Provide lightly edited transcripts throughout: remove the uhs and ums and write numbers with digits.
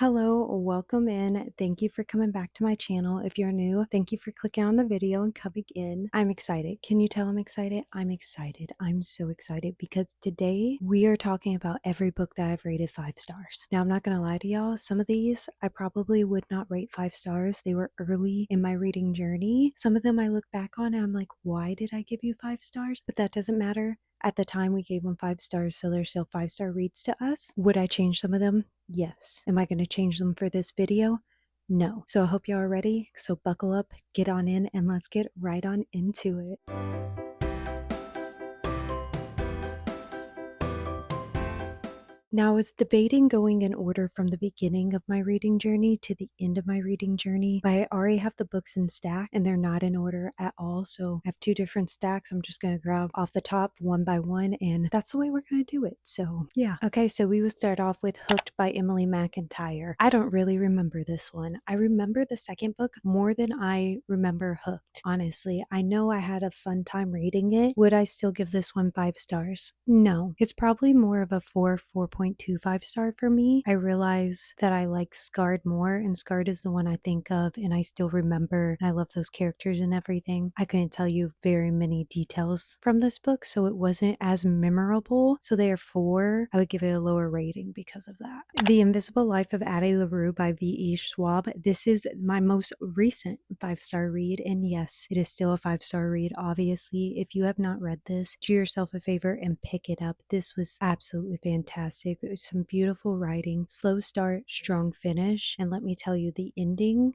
Hello, welcome in. Thank you for coming back to my channel. If you're new, thank you for clicking on the video and coming in. I'm excited. Can you tell I'm excited? I'm excited. I'm so excited because today we are talking about every book that I've rated 5 stars. Now, I'm not going to lie to y'all. Some of these I probably would not rate 5 stars. They were early in my reading journey. Some of them I look back on and I'm like, why did I give you 5 stars? But that doesn't matter. At the time, we gave them 5 stars, so they're still 5-star reads to us. Would I change some of them? Yes. Am I going to change them for this video? No. So I hope y'all are ready. So buckle up, get on in, and let's get right on into it. Now, I was debating going in order from the beginning of my reading journey to the end of my reading journey, but I already have the books in stack and they're not in order at all. So I have 2 different stacks. I'm just going to grab off the top one by one, and that's the way we're going to do it. So yeah. Okay, so we would start off with Hooked by Emily McIntire. I don't really remember this one. I remember the second book more than I remember Hooked. Honestly, I know I had a fun time reading it. Would I still give this one 5 stars? No. It's probably more of a 4.25 star for me. I realize that I like Scarred more, and Scarred is the one I think of, and I still remember. I love those characters and everything. I couldn't tell you very many details from this book, so it wasn't as memorable. So therefore, I would give it a lower rating because of that. The Invisible Life of Addie LaRue by V.E. Schwab. This is my most recent 5-star read, and yes, it is still a 5-star read. Obviously, if you have not read this, do yourself a favor and pick it up. This was absolutely fantastic. Some beautiful writing, slow start, strong finish, and let me tell you, the ending,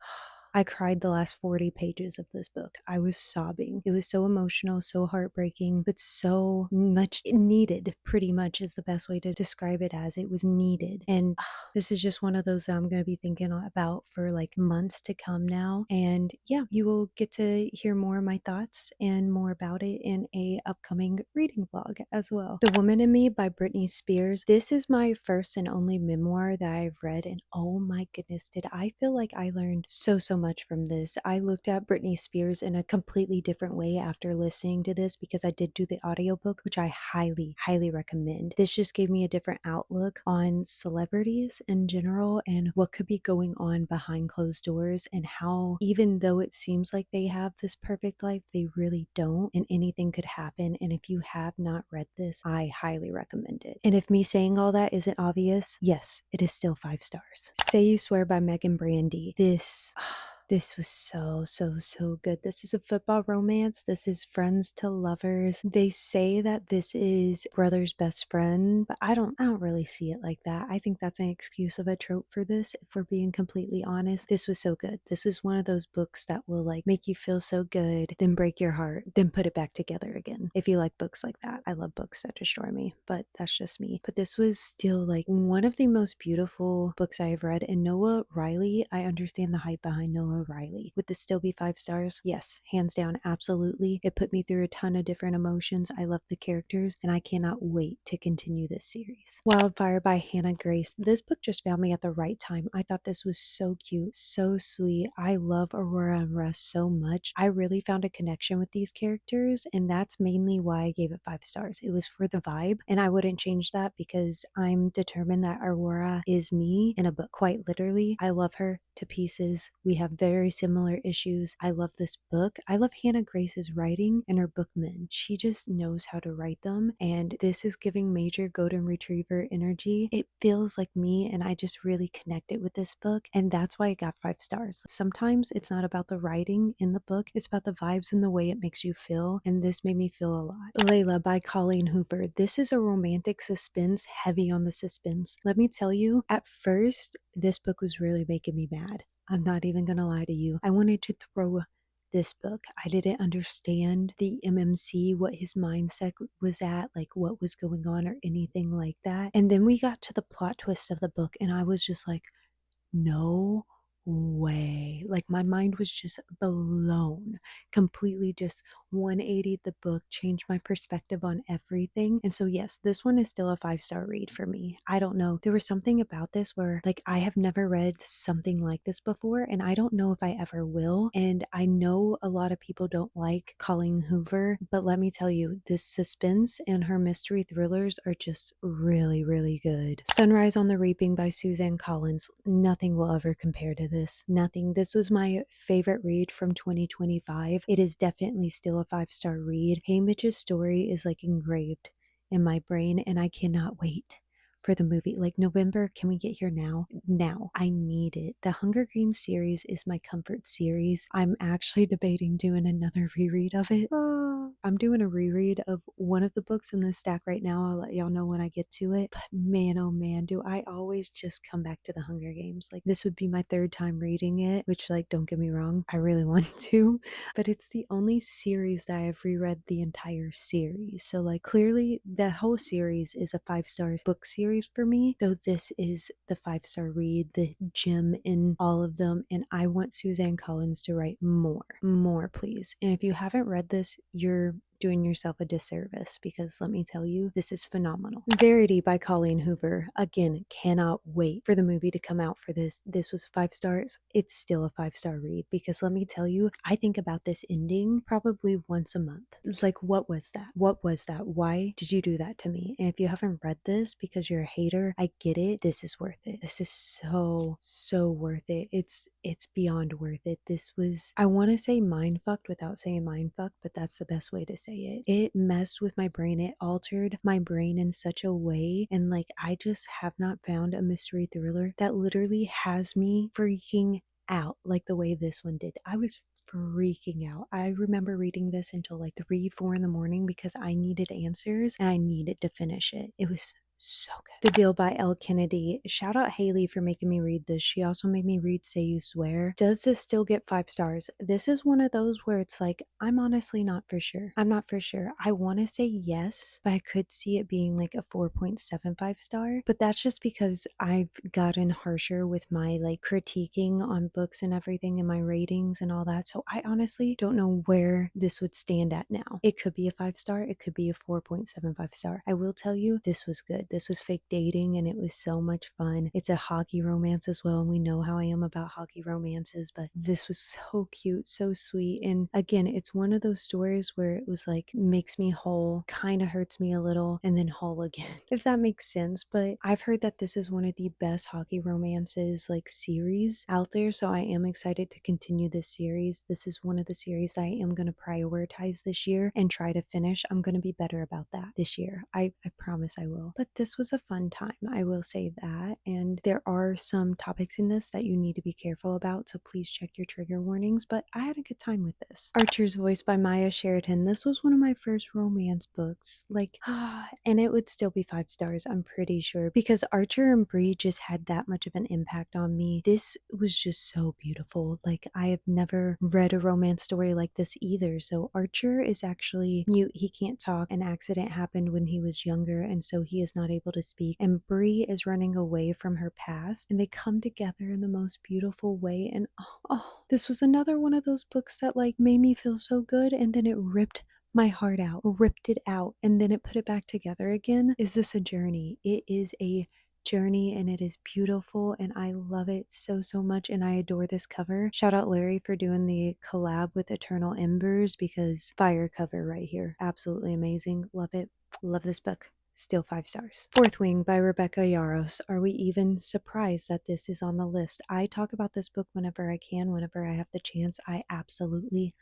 I cried the last 40 pages of this book. I was sobbing. It was so emotional, so heartbreaking, but so much needed, pretty much is the best way to describe it as. It was needed. And this is just one of those that I'm going to be thinking about for like months to come now. And yeah, you will get to hear more of my thoughts and more about it in a upcoming reading vlog as well. The Woman in Me by Britney Spears. This is my first and only memoir that I've read, and oh my goodness, did I feel like I learned so much from this. I looked at Britney Spears in a completely different way after listening to this because I did do the audiobook, which I highly recommend. This just gave me a different outlook on celebrities in general and what could be going on behind closed doors, and how even though it seems like they have this perfect life, they really don't, and anything could happen. And if you have not read this, I highly recommend it. And if me saying all that isn't obvious, yes, it is still 5 stars. Say You Swear by Meagan Brandy. This was so good. This is a football romance. This is friends to lovers. They say that this is brother's best friend, but I don't really see it like that. I think that's an excuse of a trope for this, if we're being completely honest. This was so good. This was one of those books that will like make you feel so good, then break your heart, then put it back together again. If you like books like that. I love books that destroy me, but that's just me. But this was still like one of the most beautiful books I've read. And Noah Riley, I understand the hype behind Noah Riley. Would this still be 5 stars? Yes, hands down, absolutely. It put me through a ton of different emotions. I love the characters, and I cannot wait to continue this series. Wildfire by Hannah Grace. This book just found me at the right time. I thought this was so cute, so sweet. I love Aurora and Russ so much. I really found a connection with these characters, and that's mainly why I gave it 5 stars. It was for the vibe, and I wouldn't change that because I'm determined that Aurora is me in a book. Quite literally, I love her to pieces. We have very similar issues. I love this book. I love Hannah Grace's writing and her bookmen. She just knows how to write them, and this is giving major golden retriever energy. It feels like me, and I just really connected with this book, and that's why I got 5 stars. Sometimes it's not about the writing in the book, it's about the vibes and the way it makes you feel, and this made me feel a lot. Layla by Colleen Hoover. This is a romantic suspense, heavy on the suspense. Let me tell you, at first, this book was really making me mad. I'm not even gonna lie to you. I wanted to throw this book. I didn't understand the MMC, what his mindset was at, like what was going on or anything like that. And then we got to the plot twist of the book, and I was just like, no way. Like my mind was just blown, completely just 180 the book, changed my perspective on everything. And so yes, this one is still a 5-star read for me. I don't know. There was something about this where like I have never read something like this before, and I don't know if I ever will. And I know a lot of people don't like Colleen Hoover, but let me tell you, this suspense and her mystery thrillers are just really, really good. Sunrise on the Reaping by Suzanne Collins. Nothing will ever compare to this. Nothing. This was my favorite read from 2025. It is definitely still a 5-star read. Haymitch's story is like engraved in my brain, and I cannot wait for the movie. Like November, can we get here now? Now. I need it. The Hunger Games series is my comfort series. I'm actually debating doing another reread of it. I'm doing a reread of one of the books in this stack right now. I'll let y'all know when I get to it. But man, oh man, do I always just come back to the Hunger Games. Like this would be my third time reading it, which like, don't get me wrong, I really want to, but it's the only series that I've reread the entire series. So like clearly the whole series is a 5-star book series for me, though this is the 5-star read, the gem in all of them. And I want Suzanne Collins to write more please. And if you haven't read this, you're doing yourself a disservice, because let me tell you, this is phenomenal. Verity by Colleen Hoover. Again, cannot wait for the movie to come out for this. This was 5 stars. It's still a 5-star read, because let me tell you, I think about this ending probably once a month. Like, what was that? What was that? Why did you do that to me? And if you haven't read this because you're a hater, I get it. This is worth it. This is so worth it. It's beyond worth it. This was, I want to say mind fucked without saying mind fucked, but that's the best way to say it. It messed with my brain. It altered my brain in such a way. And like, I just have not found a mystery thriller that literally has me freaking out like the way this one did. I was freaking out. I remember reading this until like 3, 4 in the morning because I needed answers and I needed to finish it. It was so good. The Deal by Elle Kennedy. Shout out Haley for making me read this. She also made me read Say You Swear. Does this still get 5 stars? This is one of those where it's like, I'm honestly not for sure. I'm not for sure. I want to say yes, but I could see it being like a 4.75 star. But that's just because I've gotten harsher with my like critiquing on books and everything and my ratings and all that. So I honestly don't know where this would stand at now. It could be a 5-star. It could be a 4.75 star. I will tell you, this was good. This was fake dating and it was so much fun. It's a hockey romance as well, and we know how I am about hockey romances, but this was so cute, so sweet. And again, it's one of those stories where it was like makes me whole, kind of hurts me a little, and then whole again, if that makes sense. But I've heard that this is one of the best hockey romances like series out there, so I am excited to continue this series. This is one of the series I am going to prioritize this year and try to finish. I'm going to be better about that this year. I promise I will. But this was a fun time, I will say that. And there are some topics in this that you need to be careful about, so please check your trigger warnings. But I had a good time with this. Archer's Voice by Maya Sheridan. This was one of my first romance books. Like, and it would still be 5 stars, I'm pretty sure, because Archer and Bree just had that much of an impact on me. This was just so beautiful. Like, I have never read a romance story like this either. So Archer is actually mute. He can't talk. An accident happened when he was younger, and so he is not able to speak. And Bree is running away from her past, and they come together in the most beautiful way. And this was another one of those books that like made me feel so good, and then it ripped my heart out, ripped it out, and then it put it back together again. Is this a journey? It is a journey, and it is beautiful, and I love it so much, and I adore this cover. Shout out Larry for doing the collab with Eternal Embers, because fire cover right here. Absolutely amazing. Love it. Love this book. Still 5 stars. Fourth Wing by Rebecca Yarros. Are we even surprised that this is on the list? I talk about this book whenever I can, whenever I have the chance. I absolutely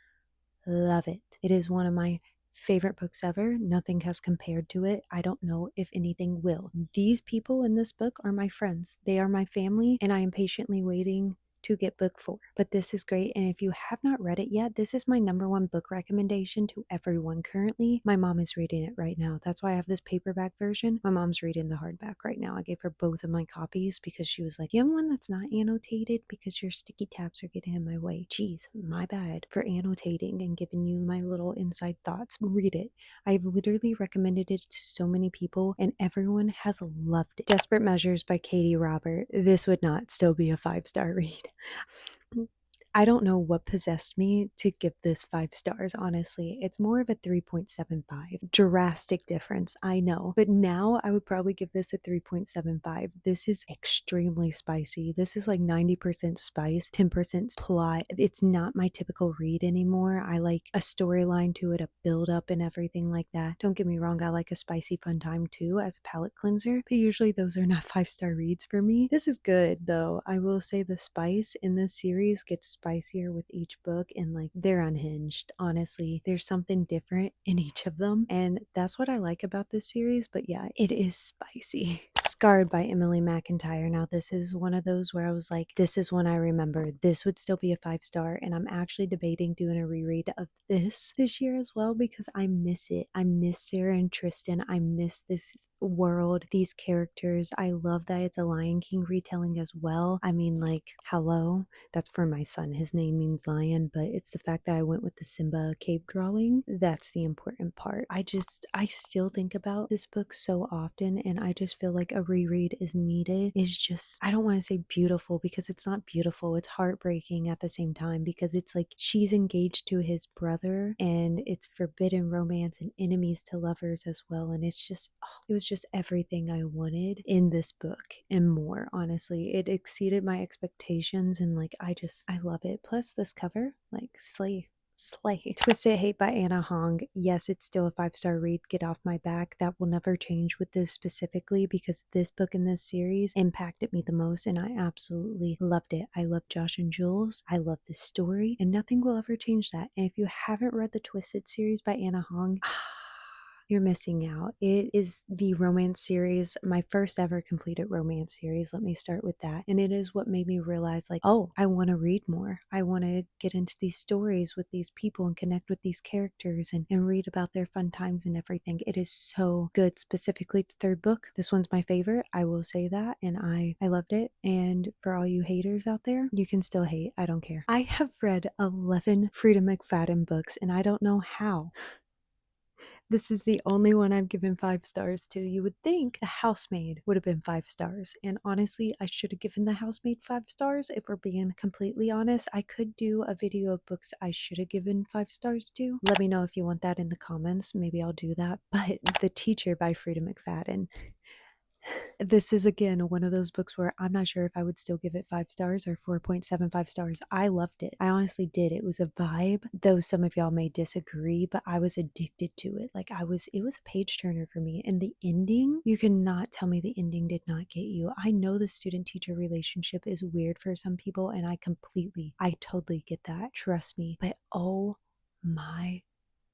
love it. It is one of my favorite books ever. Nothing has compared to it. I don't know if anything will. These people in this book are my friends. They are my family, and I am patiently waiting to get book 4. But this is great, and if you have not read it yet, this is my #1 book recommendation to everyone currently. My mom is reading it right now. That's why I have this paperback version. My mom's reading the hardback right now. I gave her both of my copies because she was like, you have one that's not annotated because your sticky tabs are getting in my way. Jeez, my bad for annotating and giving you my little inside thoughts. Read it. I've literally recommended it to so many people, and everyone has loved it. Desperate Measures by Katee Robert. This would not still be a 5-star read. I don't know what possessed me to give this 5 stars, honestly. It's more of a 3.75. Drastic difference, I know. But now I would probably give this a 3.75. This is extremely spicy. This is like 90% spice, 10% plot. It's not my typical read anymore. I like a storyline to it, a build up and everything like that. Don't get me wrong, I like a spicy fun time too as a palate cleanser, but usually those are not 5-star reads for me. This is good though. I will say the spice in this series gets spicier with each book, and like they're unhinged. Honestly, there's something different in each of them, and that's what I like about this series. But yeah, it is spicy. Scarred by Emily McIntire. Now, this is one of those where I was like, this is one I remember. This would still be a 5-star, and I'm actually debating doing a reread of this year as well because I miss it. I miss Sarah and Tristan. I miss this world, these characters. I love that it's a Lion King retelling as well. I mean, like, hello, that's for my son. His name means lion, but it's the fact that I went with the Simba cave drawing. That's the important part. I still think about this book so often, and I just feel like a reread is needed. It's just, I don't want to say beautiful because it's not beautiful. It's heartbreaking at the same time because it's like she's engaged to his brother and it's forbidden romance and enemies to lovers as well. And it's just, oh, it was just everything I wanted in this book and more. Honestly, it exceeded my expectations, and like I love it. Plus this cover, like slay. Twisted Hate by Anna Hong. Yes, it's still a 5-star read. Get off my back. That will never change with this specifically because this book in this series impacted me the most and I absolutely loved it. I love Josh and Jules. I love the story and nothing will ever change that. And if you haven't read the Twisted series by Anna Hong, you're missing out. It is the romance series, my first ever completed romance series. Let me start with that. And it is what made me realize, like, oh, I want to read more. I want to get into these stories with these people and connect with these characters and read about their fun times and everything. It is so good. Specifically, the third book. This one's my favorite. I will say that. And I loved it. And for all you haters out there, you can still hate. I don't care. I have read 11 Freida McFadden books and I don't know how. This is the only one I've given 5 stars to. You would think The Housemaid would have been 5 stars. And honestly, I should have given The Housemaid 5 stars if we're being completely honest. I could do a video of books I should have given 5 stars to. Let me know if you want that in the comments. Maybe I'll do that. But The Teacher by Freida McFadden. This is again one of those books where I'm not sure if I would still give it 5 stars or 4.75 stars. I loved it. I honestly did. It was a vibe, though some of y'all may disagree, but I was addicted to it. Like it was a page turner for me. And the ending, you cannot tell me the ending did not get you. I know the student teacher relationship is weird for some people, and I totally get that. Trust me. But oh my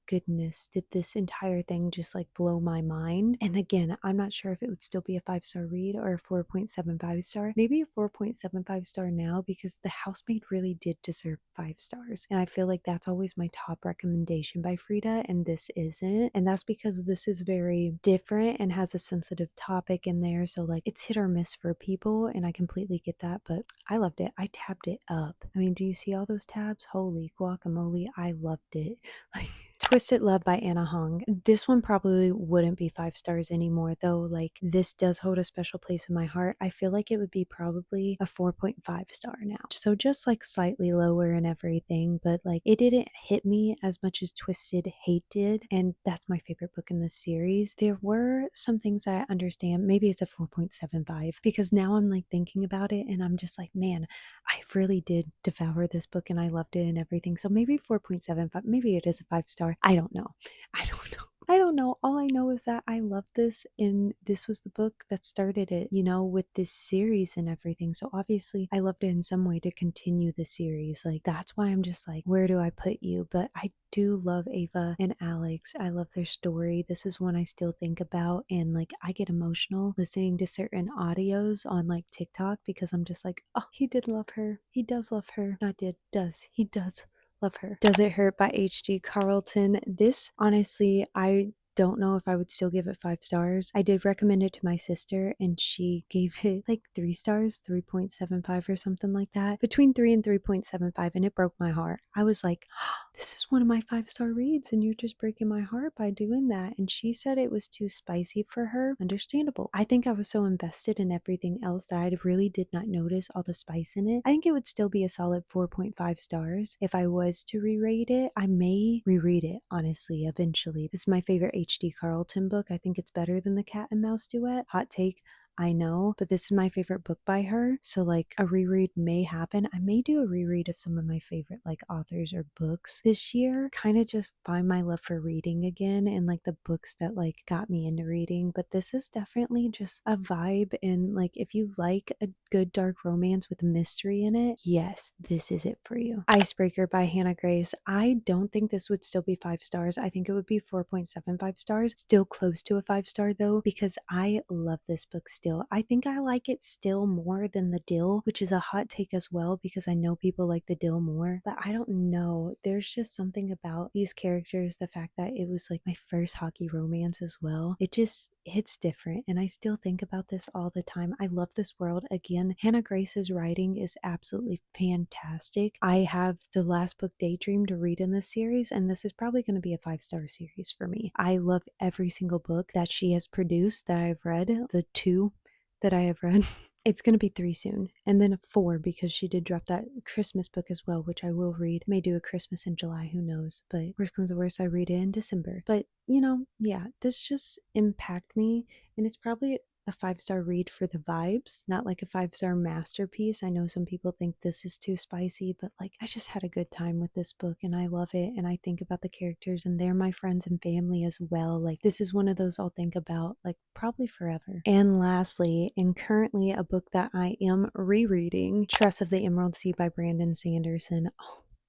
goodness, did this entire thing just like blow my mind? And again, I'm not sure if it would still be a 5-star read or a 4.75 star. Maybe a 4.75 star now because The Housemaid really did deserve 5 stars. And I feel like that's always my top recommendation by Freida, and this isn't. And that's because this is very different and has a sensitive topic in there. So like it's hit or miss for people, and I completely get that, but I loved it. I tabbed it up. I mean, do you see all those tabs? Holy guacamole, I loved it. Like Twisted Love by Anna Hong. This one probably wouldn't be 5 stars anymore, though. Like, this does hold a special place in my heart. I feel like it would be probably a 4.5 star now. So, just like slightly lower and everything, but like, it didn't hit me as much as Twisted Hate did. And that's my favorite book in this series. There were some things I understand. Maybe it's a 4.75 because now I'm like thinking about it and I'm just like, man, I really did devour this book and I loved it and everything. So maybe 4.75, maybe it is a 5 star. I don't know. I don't know. I don't know. All I know is that I love this and this was the book that started it, you know, with this series and everything. So obviously I loved it in some way to continue the series. Like that's why I'm just like, where do I put you? But I do love Ava and Alex. I love their story. This is one I still think about and like I get emotional listening to certain audios on like TikTok because I'm just like, oh, he did love her. He does love her. Not did, does. He does love her. Does It Hurt by H.D. Carlton. This, honestly, I don't know if I would still give it 5 stars. I did recommend it to my sister and she gave it like 3 stars, 3.75 or something like that. Between 3 and 3.75, and it broke my heart. I was like, this is one of my 5-star reads and you're just breaking my heart by doing that. And she said it was too spicy for her. Understandable. I think I was so invested in everything else that I really did not notice all the spice in it. I think it would still be a solid 4.5 stars. If I was to re-rate it, I may reread it, honestly, eventually. This is my favorite H.D. Carlton book. I think it's better than the Cat and Mouse duet. Hot take. I know, but this is my favorite book by her. So like a reread may happen. I may do a reread of some of my favorite like authors or books this year. Kind of just find my love for reading again and like the books that like got me into reading. But this is definitely just a vibe, and like if you like a good dark romance with a mystery in it, yes, this is it for you. Icebreaker by Hannah Grace. I don't think this would still be 5 stars. I think it would be 4.75 stars. Still close to a 5-star though, because I love this book still. I think I like it still more than The Dill, which is a hot take as well because I know people like The Dill more, but I don't know. There's just something about these characters, the fact that it was like my first hockey romance as well. It just hits different, and I still think about this all the time. I love this world. Again, Hannah Grace's writing is absolutely fantastic. I have the last book, Daydream, to read in this series, and this is probably going to be a 5-star series for me. I love every single book that she has produced that I've read. The 2 that I have read. It's going to be 3 soon, and then a 4 because she did drop that Christmas book as well, which I will read. May do a Christmas in July, who knows, but worst comes to worst, I read it in December. But yeah, this just impacted me, and it's probably a 5-star read for the vibes, not like a 5-star masterpiece. I know some people think this is too spicy, but like I just had a good time with this book and I love it, and I think about the characters and they're my friends and family as well. Like this is one of those I'll think about like probably forever. And lastly, and currently a book that I am rereading, Tress of the Emerald Sea by Brandon Sanderson.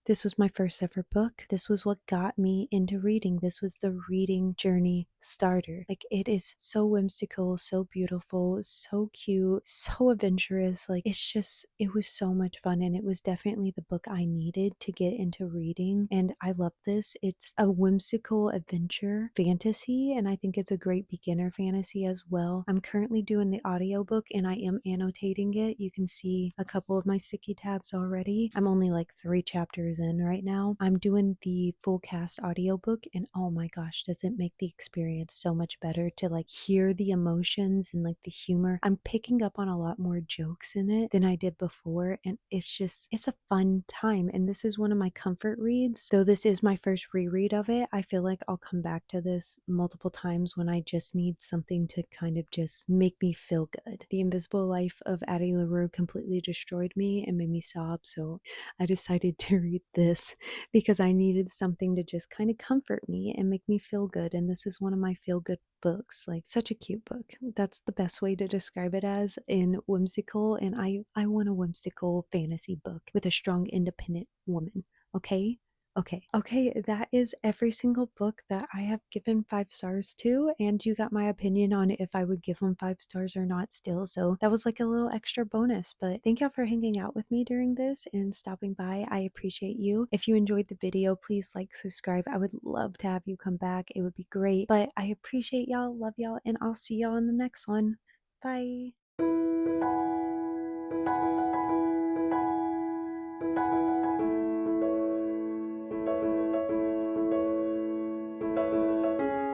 This was my first ever book. This was what got me into reading. This was the reading journey starter. Like it is so whimsical, so beautiful, so cute, so adventurous. Like it was so much fun, and it was definitely the book I needed to get into reading. And I love this. It's a whimsical adventure fantasy, and I think it's a great beginner fantasy as well. I'm currently doing the audiobook and I am annotating it. You can see a couple of my sticky tabs already. I'm only like 3 chapters in right now. I'm doing the full cast audiobook, and oh my gosh, does it make the experience so much better to like hear the emotions and like the humor. I'm picking up on a lot more jokes in it than I did before, and it's a fun time. And this is one of my comfort reads. Though this is my first reread of it, I feel like I'll come back to this multiple times when I just need something to kind of just make me feel good. The Invisible Life of Addie LaRue completely destroyed me and made me sob, so I decided to read this because I needed something to just kind of comfort me and make me feel good. And this is one of my feel good books. Like such a cute book. That's the best way to describe it as, in whimsical. And I want a whimsical fantasy book with a strong independent woman. Okay. Okay, that is every single book that I have given 5 stars to, and you got my opinion on if I would give them 5 stars or not still, so that was like a little extra bonus. But thank y'all for hanging out with me during this and stopping by. I appreciate you. If you enjoyed the video, please like, subscribe. I would love to have you come back. It would be great. But I appreciate y'all, love y'all, and I'll see y'all in the next one. Bye.